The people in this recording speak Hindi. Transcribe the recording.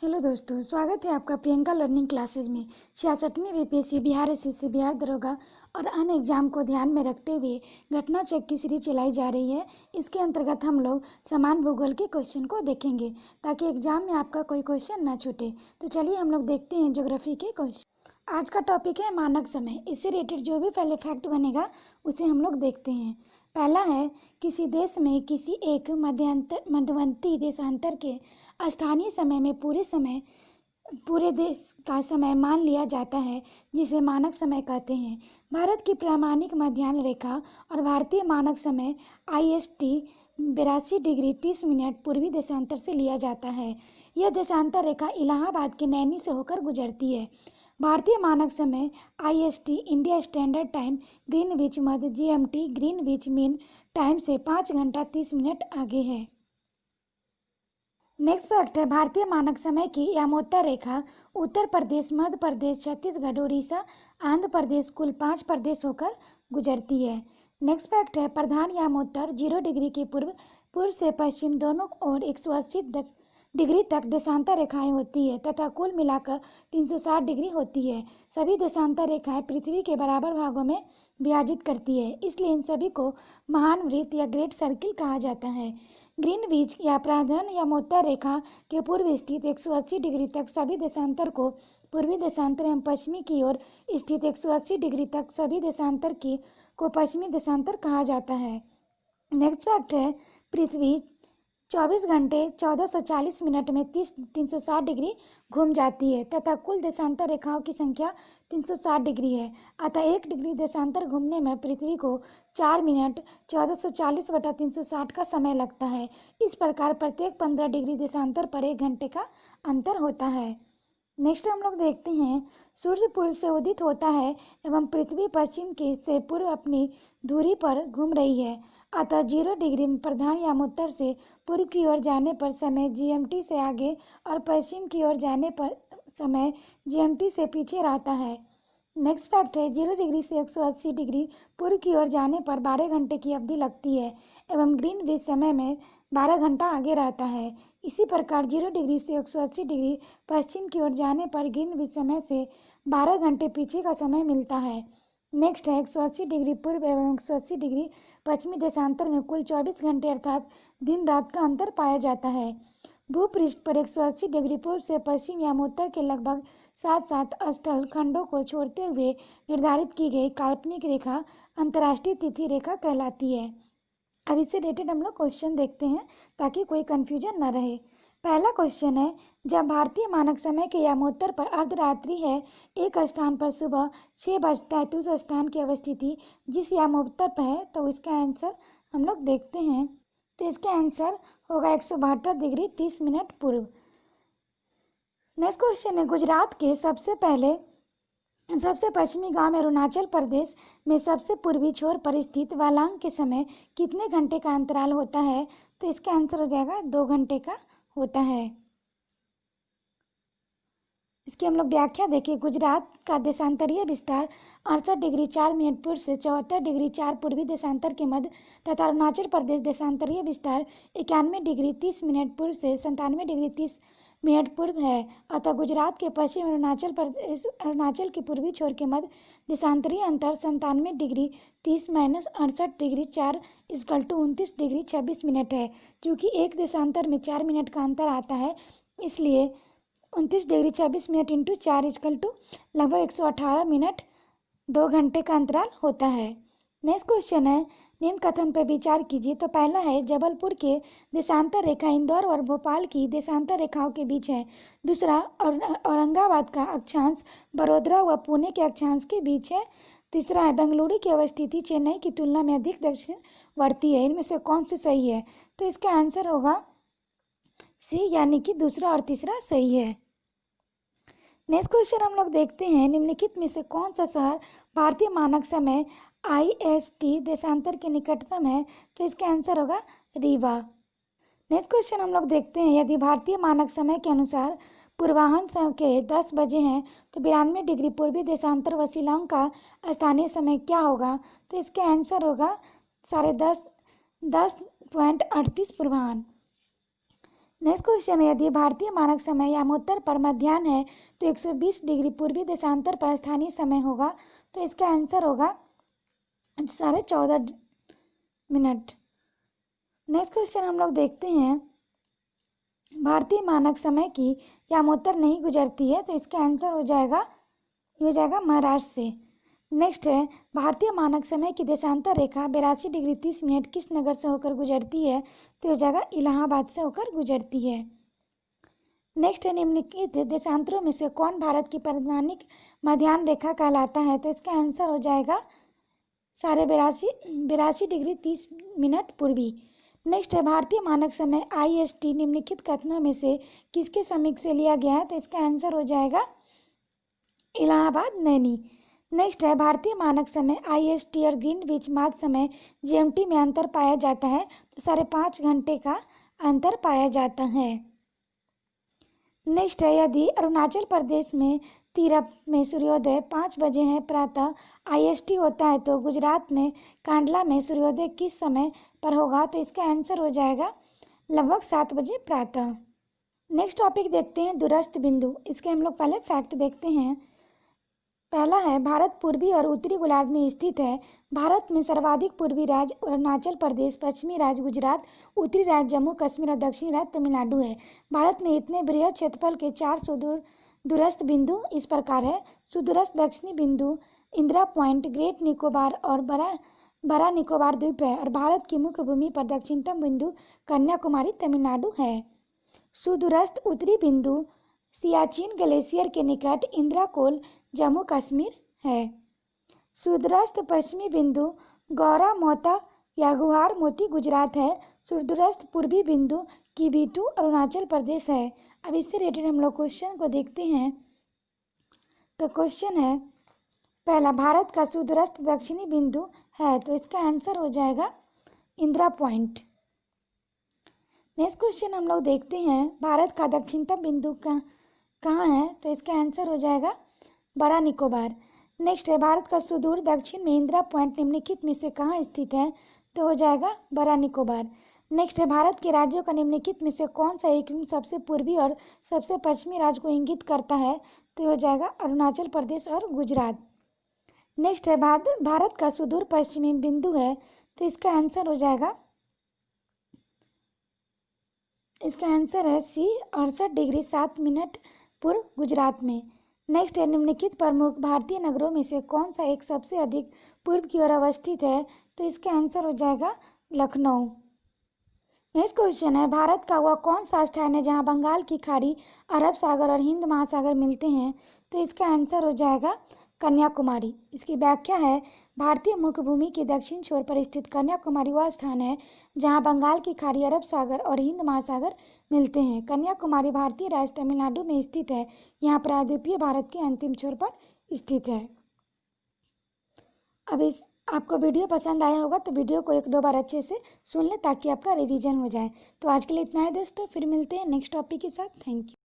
हेलो दोस्तों, स्वागत है आपका प्रियंका लर्निंग क्लासेज में। 66वीं बीपीएससी बिहार एसएससी बिहार दरोगा और अन्य एग्जाम को ध्यान में रखते हुए घटना चेक की सीरीज चलाई जा रही है। इसके अंतर्गत हम लोग समान भूगोल के क्वेश्चन को देखेंगे ताकि एग्जाम में आपका कोई क्वेश्चन ना छूटे। तो चलिए हम लोग देखते हैं ज्योग्राफी के क्वेश्चन। आज का टॉपिक है मानक समय। इससे रिलेटेड जो भी पहले फैक्ट बनेगा उसे हम लोग देखते हैं। पहला है, किसी देश में किसी एक मध्यवर्ती देशांतर के स्थानीय समय में पूरे देश का समय मान लिया जाता है, जिसे मानक समय कहते हैं। भारत की प्रामाणिक मध्याह्न रेखा और भारतीय मानक समय IST 82 डिग्री 30 मिनट पूर्वी देशांतर से लिया जाता है। यह देशांतर रेखा इलाहाबाद के नैनी से होकर गुजरती है। भारतीय मानक समय IST India standard time Greenwich मध्य GMT ग्रीनविच मीन टाइम से 5 घंटा 30 मिनट आगे है। नेक्स्ट फैक्ट है, भारतीय मानक समय की यामोत्तर रेखा उत्तर प्रदेश, मध्य प्रदेश, छत्तीसगढ़, उड़ीसा, आंध्र प्रदेश कुल 5 प्रदेश होकर गुजरती है। नेक्स्ट फैक्ट है, प्रधान यामोत्तर 0 डिग्री के पूर्व से पश्चिम दोनों ओर 180 डिग्री तक देशांतर रेखाएं होती है तथा कुल मिलाकर 360 डिग्री होती है। सभी देशांतर रेखाएं पृथ्वी के बराबर भागों में विभाजित करती है, इसलिए इन सभी को महान वृत्त या ग्रेट सर्किल कहा जाता है। ग्रीनविच या प्रधान यामोत्तर रेखा के पूर्व स्थित 180 डिग्री तक सभी देशांतर को पूर्वी देशांतर एवं पश्चिमी की ओर स्थित 180 डिग्री तक सभी देशांतर को पश्चिमी देशांतर कहा जाता है। नेक्स्ट फैक्ट है, पृथ्वी 24 घंटे 1440 मिनट में 360 डिग्री घूम जाती है तथा कुल देशांतर रेखाओं की संख्या 360 डिग्री है। अतः 1 डिग्री देशांतर घूमने में पृथ्वी को 4 मिनट 1440/360 का समय लगता है। इस प्रकार प्रत्येक 15 डिग्री देशांतर पर 1 घंटे का अंतर होता है। नेक्स्ट हम लोग देखते हैं, सूर्य पूर्व से उदित होता है एवं पृथ्वी पश्चिम के से पूर्व अपनी धुरी पर घूम रही है। अतः 0 डिग्री में प्रधान यामोत्तर से पूर्व की ओर जाने पर समय GMT से आगे और पश्चिम की ओर जाने पर समय GMT से पीछे रहता है। नेक्स्ट फैक्ट है, 0 डिग्री से 180 डिग्री पूर्व की ओर जाने पर 12 घंटे की अवधि लगती है एवं ग्रीनविच समय में 12 घंटा आगे रहता है। इसी प्रकार 0 डिग्री से 180 डिग्री पश्चिम की ओर जाने पर ग्रीनविच समय से 12 घंटे पीछे का समय मिलता है। नेक्स्ट है, 180 डिग्री पूर्व एवं 180 डिग्री पश्चिमी देशांतर में कुल 24 घंटे अर्थात दिन रात का अंतर पाया जाता है। भूपृष्ठ पर 180 डिग्री पूर्व से पश्चिम यामोत्तर के लगभग 7 स्थल खंडों को छोड़ते हुए निर्धारित की गई काल्पनिक रेखा अंतर्राष्ट्रीय तिथि रेखा कहलाती है। अब इससे रिलेटेड हम लोग क्वेश्चन देखते हैं ताकि कोई कंफ्यूजन न रहे। पहला क्वेश्चन है, जब भारतीय मानक समय के यामोत्तर पर अर्धरात्रि है, एक स्थान पर सुबह 6 बजता है तो उस स्थान की अवस्थिति जिस यामोत्तर पर है, तो इसका आंसर हम लोग देखते हैं। तो इसका आंसर होगा 172 डिग्री 30 मिनट पूर्व। नेक्स्ट क्वेश्चन है, गुजरात के सबसे पश्चिमी गांव में अरुणाचल प्रदेश में सबसे पूर्वी छोर पर स्थित वालांग के समय कितने घंटे का अंतराल होता है? तो इसका आंसर हो जाएगा 2 घंटे का होता है। इसकी हम लोग व्याख्या देखें, गुजरात का देशांतरीय विस्तार 68 डिग्री 4 मिनट पूर्व से 74 डिग्री 4 पूर्वी देशांतर के मध्य तथा अरुणाचल प्रदेश देशांतरीय विस्तार 91 डिग्री 30 मिनट पूर्व से 97 डिग्री 30 मिनट पूर्व है। अतः गुजरात के पश्चिम अरुणाचल के पूर्वी छोर के मध्य देशांतरीय अंतर 97 degree 30 minus 68 degree 4 equal to 29 degree 26 minute है। क्योंकि एक देशांतर में 4 मिनट का अंतर आता है, इसलिए 29 degree 26 minute into 4 equal to लगभग 118 मिनट 2 घंटे का अंतराल होता है। नेक्स्ट क्वेश्चन है, निम्न कथन पर विचार कीजिए। तो पहला है, जबलपुर के देशांतर रेखा इंदौर और भोपाल की देशांतर रेखाओं के बीच है। दूसरा, औरंगाबाद का अक्षांश बड़ोदरा व पुणे के अक्षांश के बीच है। तीसरा है, बेंगलुरु की अवस्थिति चेन्नई की तुलना में अधिक दक्षिणवर्ती है। इनमें से कौन से सही है? तो इसका आंसर होगा सी, यानी कि दूसरा और तीसरा सही है। नेक्स्ट क्वेश्चन हम लोग देखते हैं, निम्नलिखित में से कौन सा शहर भारतीय मानक समय IST देशांतर के निकटतम है? तो इसका आंसर होगा रीवा। नेक्स्ट क्वेश्चन हम लोग देखते हैं, यदि भारतीय मानक समय के अनुसार पूर्वाह्न समय के 10 बजे हैं तो 92 डिग्री पूर्वी देशांतर व शिलांग का स्थानीय समय क्या होगा? तो इसका आंसर होगा 10:38 पूर्वाह्न। नेक्स्ट क्वेश्चन है, यदि भारतीय मानक समय यामोत्तर पर मध्याह्न है तो 120 डिग्री पूर्वी देशांतर पर स्थानीय समय होगा। तो इसका आंसर होगा 14:30 मिनट। नेक्स्ट क्वेश्चन हम लोग देखते हैं, भारतीय मानक समय की यामोत्तर नहीं गुजरती है। तो इसका आंसर हो जाएगा महाराष्ट्र से। नेक्स्ट है, भारतीय मानक समय की देशांतर रेखा 82 डिग्री 30 मिनट किस नगर से होकर गुजरती है। तो हो जाएगा इलाहाबाद से होकर गुजरती है। नेक्स्ट है, निम्नलिखित देशांतरों में से कौन भारत की पैमानिक मध्याह्न रेखा कहलाता है। तो इसका आंसर हो जाएगा 82 डिग्री 30 मिनट पूर्वी। नेक्स्ट है, भारतीय मानक समय IST निम्नलिखित कथनों में से किसके समीप से लिया गया है। तो इसका आंसर हो जाएगा इलाहाबाद नैनी। नेक्स्ट है, भारतीय मानक समय IST और ग्रीनविच माध्य समय GMT में अंतर पाया जाता है। तो 5.5 घंटे का अंतर पाया जाता है। नेक्स्ट है, यदि अरुणाचल प्रदेश में तीरप में सूर्योदय 5 बजे है प्रातः IST होता है तो गुजरात में कांडला में सूर्योदय किस समय पर होगा। तो इसका आंसर हो जाएगा लगभग 7 बजे प्रातः। नेक्स्ट टॉपिक देखते हैं, दूरस्थ बिंदु। इसके हम लोग पहले फैक्ट देखते हैं। पहला है, भारत पूर्वी और उत्तरी गोलार्ध में स्थित है। भारत में सर्वाधिक पूर्वी राज्य अरुणाचल प्रदेश, पश्चिमी राज्य गुजरात, उत्तरी राज्य जम्मू कश्मीर और दक्षिणी राज्य तमिलनाडु है। भारत में इतने बृहद क्षेत्रफल के 400 दूरस्थ बिंदु इस प्रकार है। सुदूरस्थ दक्षिणी बिंदु इंदिरा पॉइंट, ग्रेट निकोबार और बड़ा निकोबार द्वीप है। और भारत की मुख्य भूमि पर दक्षिणतम बिंदु कन्याकुमारी तमिलनाडु है। सुदूरस्थ उत्तरी बिंदु सियाचिन ग्लेशियर के निकट इंदिरा कोल जम्मू कश्मीर है। सुदूरस्थ पश्चिमी बिंदु गौरा मोता या गुहार मोती गुजरात है। सुदूरस्थ पूर्वी बिंदु किबीटू अरुणाचल प्रदेश है। अब इससे रिलेटेड हम लोग क्वेश्चन को देखते हैं। तो क्वेश्चन है, पहला, भारत का सुदूरस्थ दक्षिणी बिंदु है। तो इसका आंसर हो जाएगा इंदिरा पॉइंट। नेक्स्ट क्वेश्चन हम लोग देखते हैं, भारत का दक्षिणतम बिंदु कहाँ है। तो इसका आंसर हो जाएगा बड़ा निकोबार। नेक्स्ट है, भारत का सुदूर दक्षिण में इंदिरा पॉइंट निम्नलिखित में से कहाँ स्थित है। तो हो जाएगा बड़ा निकोबार। नेक्स्ट है, भारत के राज्यों का निम्नलिखित में से कौन सा एक सबसे पूर्वी और सबसे पश्चिमी राज्य को इंगित करता है। तो हो जाएगा अरुणाचल प्रदेश और गुजरात। नेक्स्ट है, भारत का सुदूर पश्चिमी बिंदु है। तो इसका आंसर हो जाएगा है C 68 डिग्री 7 मिनट पूर्व गुजरात में। नेक्स्ट है, निम्नलिखित प्रमुख भारतीय नगरों में से कौन सा एक सबसे अधिक पूर्व की ओर अवस्थित है। तो इसका आंसर हो जाएगा लखनऊ। नेक्स्ट क्वेश्चन है, भारत का वह कौन सा स्थान है जहां बंगाल की खाड़ी, अरब सागर और हिंद महासागर मिलते हैं। तो इसका आंसर हो जाएगा कन्याकुमारी। इसकी व्याख्या है, भारतीय मुख्य भूमि के दक्षिण छोर पर स्थित कन्याकुमारी वह स्थान है जहां बंगाल की खाड़ी, अरब सागर और हिंद महासागर मिलते हैं। कन्याकुमारी भारतीय राज्य तमिलनाडु में स्थित है। यहाँ प्रायद्वीपीय भारत के अंतिम छोर पर स्थित है। अब आपको वीडियो पसंद आया होगा तो वीडियो को 1-2 बार अच्छे से सुन लें ताकि आपका रिवीजन हो जाए। तो आज के लिए इतना ही दोस्तों, फिर मिलते हैं नेक्स्ट टॉपिक के साथ। Thank you.